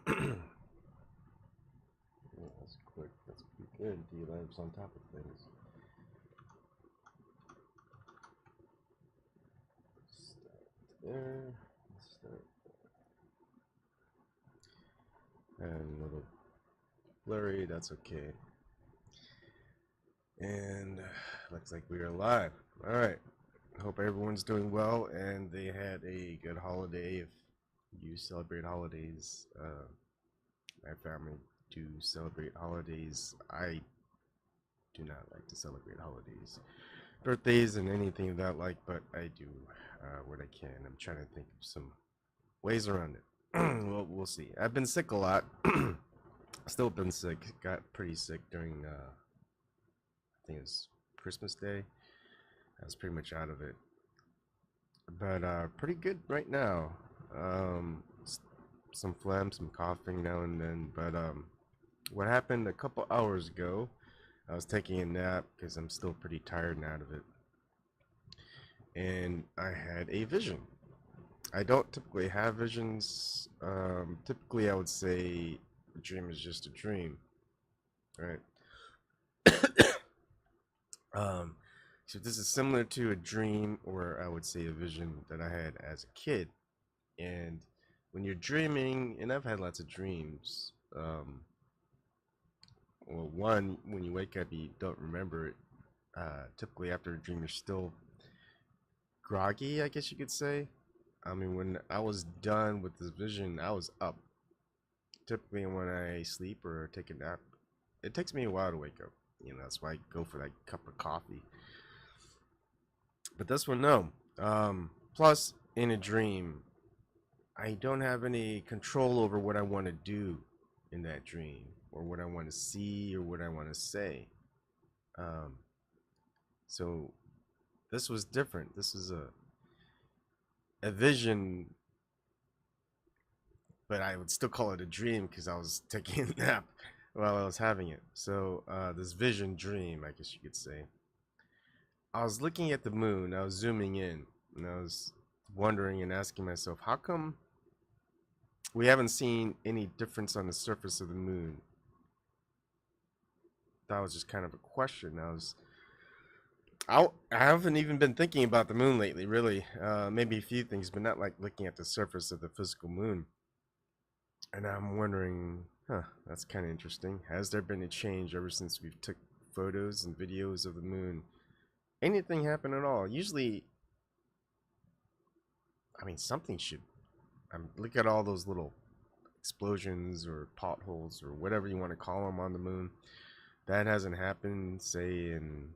Yeah, that's quick. That's pretty good. DLive's on top of things. Start there. Start there. And a little blurry. That's okay. And looks like we are live. All right. Hope everyone's doing well and they had a good holiday. If you celebrate holidays, my family do celebrate holidays. I do not like to celebrate holidays, birthdays, and anything of that like, but I do what I can. I'm trying to think of some ways around it. Well, we'll see. I've been sick a lot. Still been sick. Got pretty sick during, I think it was Christmas Day. I was pretty much out of it, but pretty good right now. Some phlegm, some coughing now and then, but what happened a couple hours ago, I was taking a nap because I'm still pretty tired and out of it, and I had a vision. I don't typically have visions. Typically I would say a dream is just a dream, right? So this is similar to a dream, or I would say a vision that I had as a kid. And when you're dreaming, and I've had lots of dreams, well, one, when you wake up, you don't remember it. Typically after a dream, you're still groggy, I guess you could say. I mean, when I was done with this vision, I was up. Typically when I sleep or take a nap, it takes me a while to wake up. You know, that's why I go for that cup of coffee. But this one, no. Plus, in a dream, I don't have any control over what I want to do in that dream, or what I want to see, or what I want to say. So this was different. This is a vision, but I would still call it a dream because I was taking a nap while I was having it. So this vision dream, I guess you could say. I was looking at the moon. I was zooming in, and I was wondering and asking myself, how come we haven't seen any difference on the surface of the moon? That was just kind of a question. I haven't even been thinking about the moon lately, really. Maybe a few things, but not like looking at the surface of the physical moon. And I'm wondering, that's kind of interesting. Has there been a change ever since we've took photos and videos of the moon? Anything happen at all? Usually, I mean, something should. Look at all those little explosions or potholes or whatever you want to call them on the moon. That hasn't happened, say, in,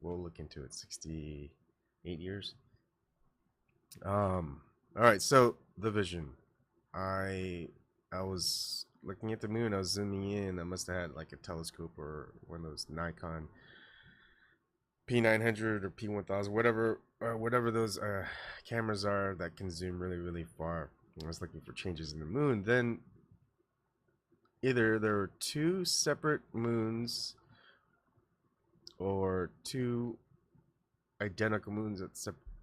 we'll look into it, 68 years. All right, so the vision. I was looking at the moon. I was zooming in. I must have had like a telescope or one of those Nikon P900 or P1000, whatever those cameras are that can zoom really, really far. I was looking for changes in the moon. Then either there were two separate moons or two identical moons at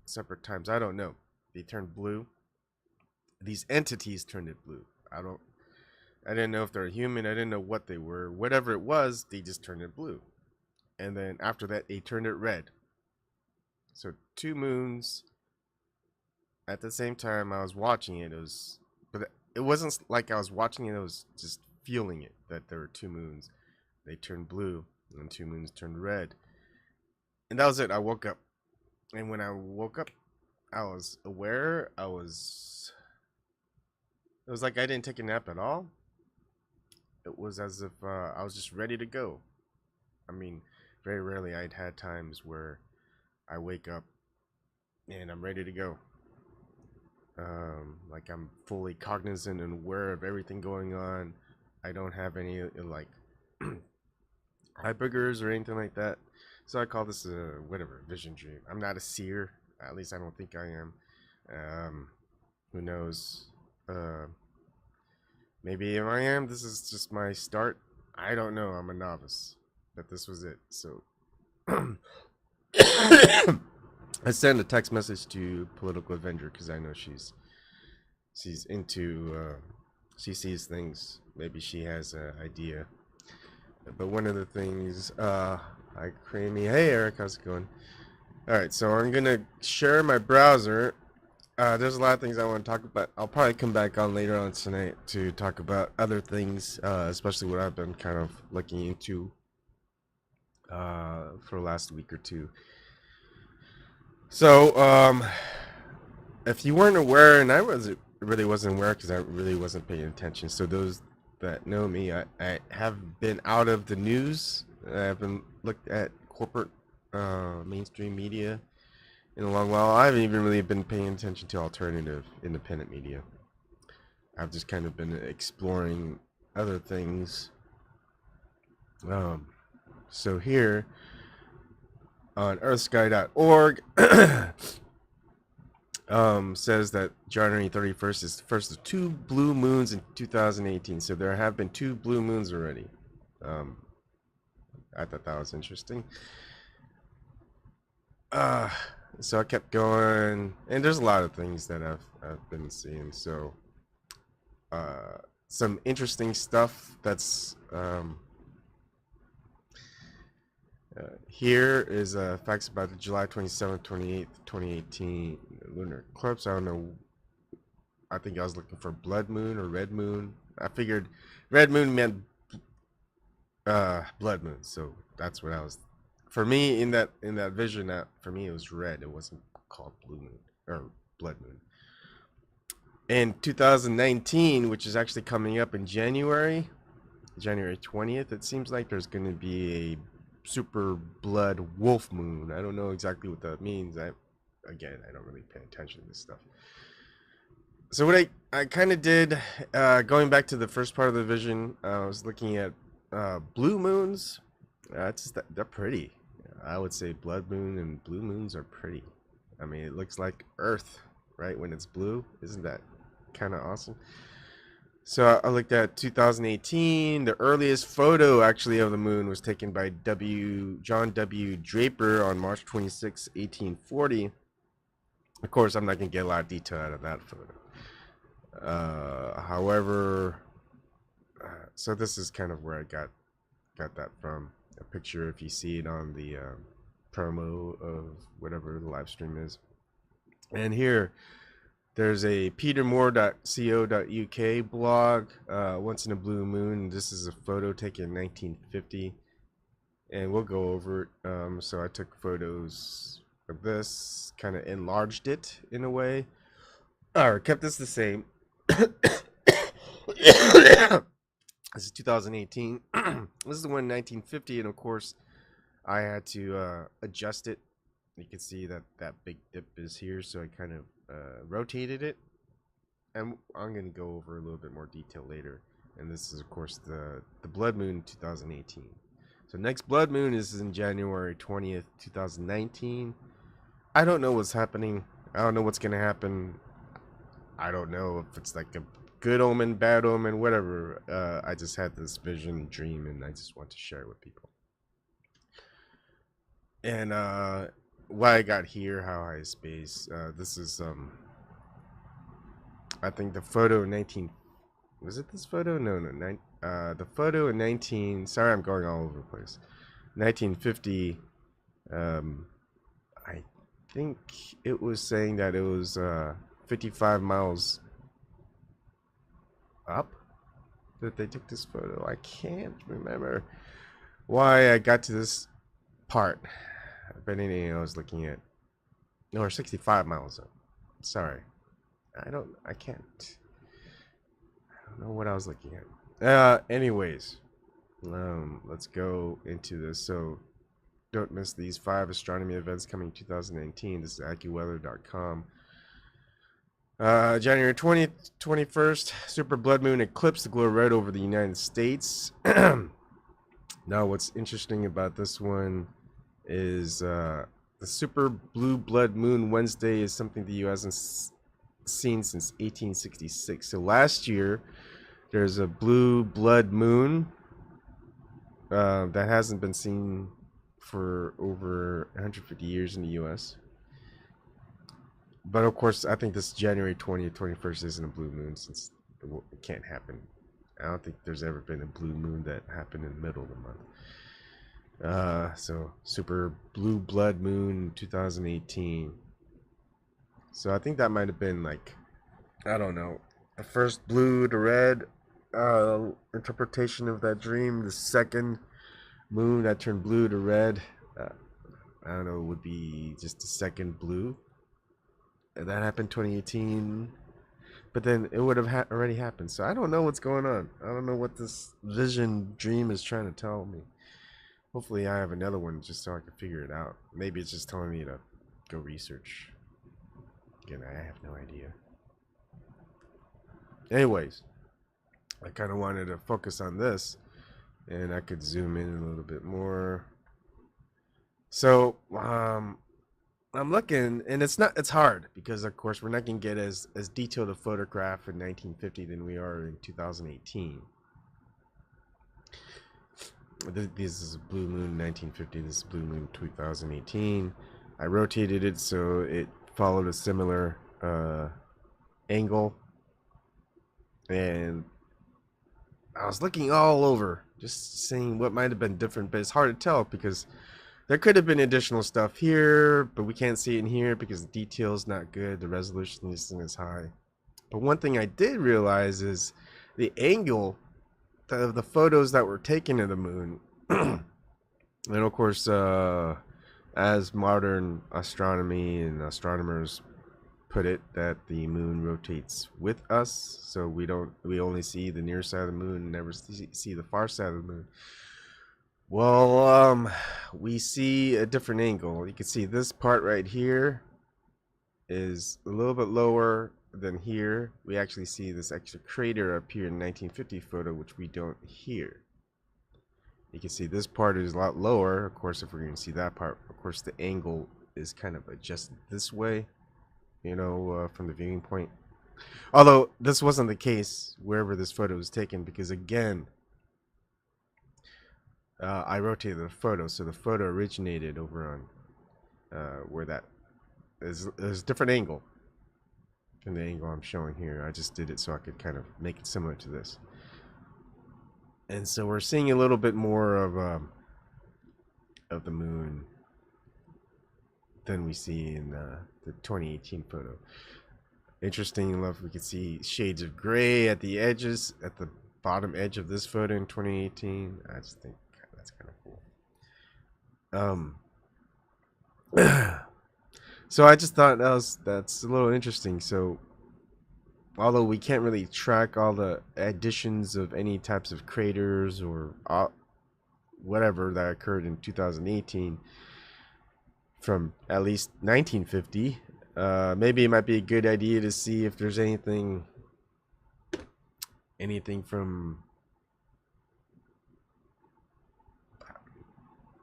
separate times. I don't know. They turned blue. These entities turned it blue. I didn't know if they're human. I didn't know what they were. Whatever it was, they just turned it blue. And then after that, they turned it red. So two moons at the same time. I was watching it. But it wasn't like I was watching it. I was just feeling it, that there were two moons. They turned blue, and two moons turned red. And that was it. I woke up. And when I woke up, I was aware. It was like I didn't take a nap at all. It was as if I was just ready to go. I mean, very rarely I'd had times where I wake up and I'm ready to go. Like I'm fully cognizant and aware of everything going on. I don't have any like eye boogers or anything like that. So I call this a vision dream. I'm not a seer. At least I don't think I am. Who knows? Maybe if I am, this is just my start. I don't know. I'm a novice. But this was it. So I sent a text message to Political Avenger because I know she's into She sees things. Maybe she has an idea. But one of the things, hi Creamy. Hey Eric, how's it going? Alright, so I'm gonna share my browser. There's a lot of things I want to talk about. I'll probably come back on later on tonight to talk about other things, especially what I've been kind of looking into for the last week or two. So, if you weren't aware, and I really wasn't aware because I really wasn't paying attention. So those that know me, I have been out of the news. I haven't looked at corporate mainstream media in a long while. I haven't even really been paying attention to alternative independent media. I've just kind of been exploring other things. So here on earthsky.org says that January 31st is the first of 2 blue moons in 2018. So there have been 2 blue moons already. I thought that was interesting. So I kept going, and there's a lot of things that I've been seeing. So some interesting stuff that's here is facts about the July 27th, 28th, 2018 lunar eclipse. I don't know. I think I was looking for blood moon or red moon. I figured red moon meant blood moon, so that's what I was. For me, in that vision, that for me it was red. It wasn't called blue moon or blood moon. In 2019, which is actually coming up in January 20th, it seems like there's going to be a super blood wolf moon. I don't know exactly what that means. I don't really pay attention to this stuff. So what I kind of did, going back to the first part of the vision, I was looking at blue moons. They're pretty. I would say blood moon and blue moons are pretty. I mean, it looks like Earth, right, when it's blue. Isn't that kind of awesome? So I looked at 2018. The earliest photo, actually, of the moon was taken by John W. Draper on March 26, 1840. Of course, I'm not going to get a lot of detail out of that photo. However, so this is kind of where I got that from. A picture, if you see it on the promo of whatever the live stream is. And here, there's a petermoore.co.uk blog, Once in a Blue Moon. This is a photo taken in 1950, and we'll go over it. So I took photos of this, kind of enlarged it in a way, or kept this the same. This is 2018. This is the one in 1950, and of course, I had to adjust it. You can see that big dip is here, so I kind of rotated it, and I'm going to go over a little bit more detail later. And this is, of course, the blood moon 2018. So next blood moon is in January 20th, 2019. I don't know what's happening. I don't know what's going to happen. I don't know if it's like a good omen, bad omen, whatever. I just had this vision, dream, and I just want to share it with people. And why I got here, how high is space. This is I think the photo in 19. Was it this photo? No. The photo in 19. Sorry, I'm going all over the place. 1950. I think it was saying that it was 55 miles up that they took this photo. I can't remember why I got to this part. But anyway, I was looking at, no, or 65 miles up. Sorry, I don't know what I was looking at. Anyways, let's go into this. So don't miss these 5 astronomy events coming 2019. This is AccuWeather.com. January 20th, 21st, super blood moon eclipse, the glow red over the United States. Now, what's interesting about this one is the super blue blood moon Wednesday is something the U.S. hasn't seen since 1866. So last year, there's a blue blood moon that hasn't been seen for over 150 years in the U.S. But of course, I think this January 20th, 21st isn't a blue moon since It can't happen. I don't think there's ever been a blue moon that happened in the middle of the month. So super blue blood moon 2018. So I think that might have been like, I don't know, the first blue to red interpretation of that dream. The second moon that turned blue to red, I don't know, would be just the second blue. And that happened 2018. But then it would have already happened. So I don't know what's going on. I don't know what this vision dream is trying to tell me. Hopefully I have another one just so I can figure it out. Maybe it's just telling me to go research. Again, I have no idea. Anyways, I kind of wanted to focus on this, and I could zoom in a little bit more. So, I'm looking, and it's hard because of course we're not gonna get as detailed a photograph in 1950 than we are in 2018. This is blue moon 1950. This is blue moon 2018. I rotated it so it followed a similar angle, and I was looking all over, just seeing what might have been different, but it's hard to tell because there could have been additional stuff here, but we can't see it in here because the detail's not good. The resolution isn't as high. But one thing I did realize is the angle of the photos that were taken of the moon. And of course, as modern astronomy and astronomers put it, that the moon rotates with us, so we only see the near side of the moon and never see the far side of the moon. Well, we see a different angle. You can see this part right here is a little bit lower than here. We actually see this extra crater up here in 1950 photo, which we don't here. You can see this part is a lot lower. Of course, if we're going to see that part, of course, the angle is kind of adjusted this way, you know, from the viewing point. Although this wasn't the case wherever this photo was taken, because again, I rotated the photo, so the photo originated over on where that is a different angle than the angle I'm showing here. I just did it so I could kind of make it similar to this. And so we're seeing a little bit more of the moon than we see in the 2018 photo. Interesting enough, we can see shades of gray at the edges, at the bottom edge of this photo in 2018. I just think that's kind of cool. So I just thought that's a little interesting. So although we can't really track all the additions of any types of craters or whatever that occurred in 2018 from at least 1950, maybe it might be a good idea to see if there's anything from,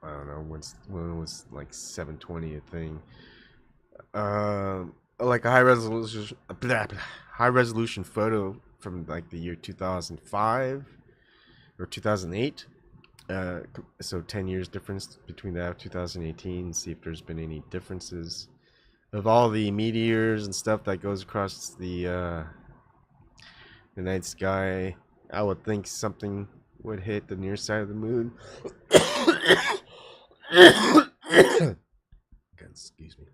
I don't know, when it was like 720 a thing, like a high resolution photo from like the year 2005 or 2008. So 10 years difference between that of 2018. See if there's been any differences of all the meteors and stuff that goes across the night sky. I would think something would hit the near side of the moon. Excuse me.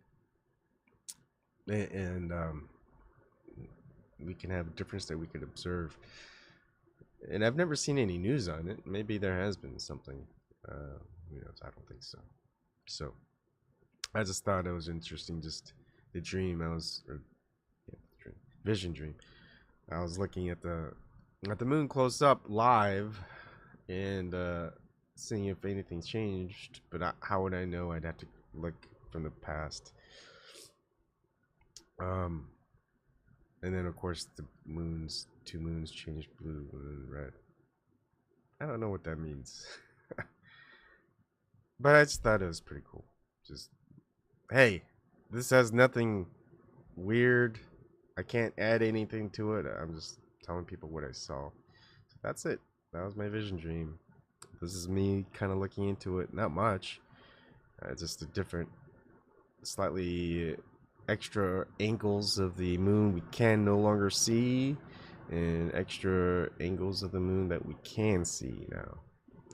And we can have a difference that we could observe. And I've never seen any news on it. Maybe there has been something. Who knows? I don't think so. So I just thought it was interesting. Just the dream vision dream. I was looking at the moon close up live and seeing if anything changed. But how would I know? I'd have to look from the past. And then of course the two moons changed blue and red. I don't know what that means. But I just thought it was pretty cool. Just, hey, this has nothing weird. I can't add anything to it. I'm just telling people what I saw. So that's it. That was my vision dream. This is me kind of looking into it. Not much. Just a different, slightly extra angles of the moon we can no longer see. and extra angles of the moon that we can see now,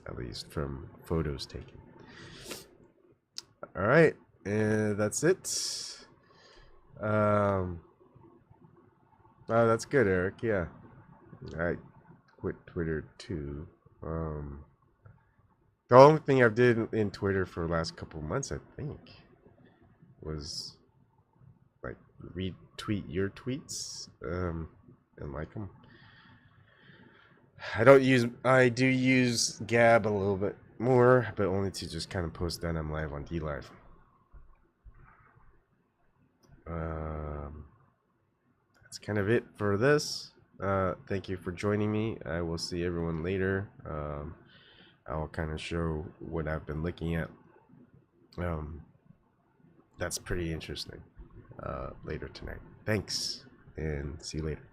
at least from photos taken. All right, and that's it. Oh, that's good, Eric. Yeah, I quit Twitter too. The only thing I've did in Twitter for the last couple months, I think, was like retweet your tweets and like them. I do use Gab a little bit more, but only to just kind of post that I'm live on DLive. That's kind of it for this. Thank you for joining me. I will see everyone later. I'll kind of show what I've been looking at. That's pretty interesting later tonight. Thanks, and see you later.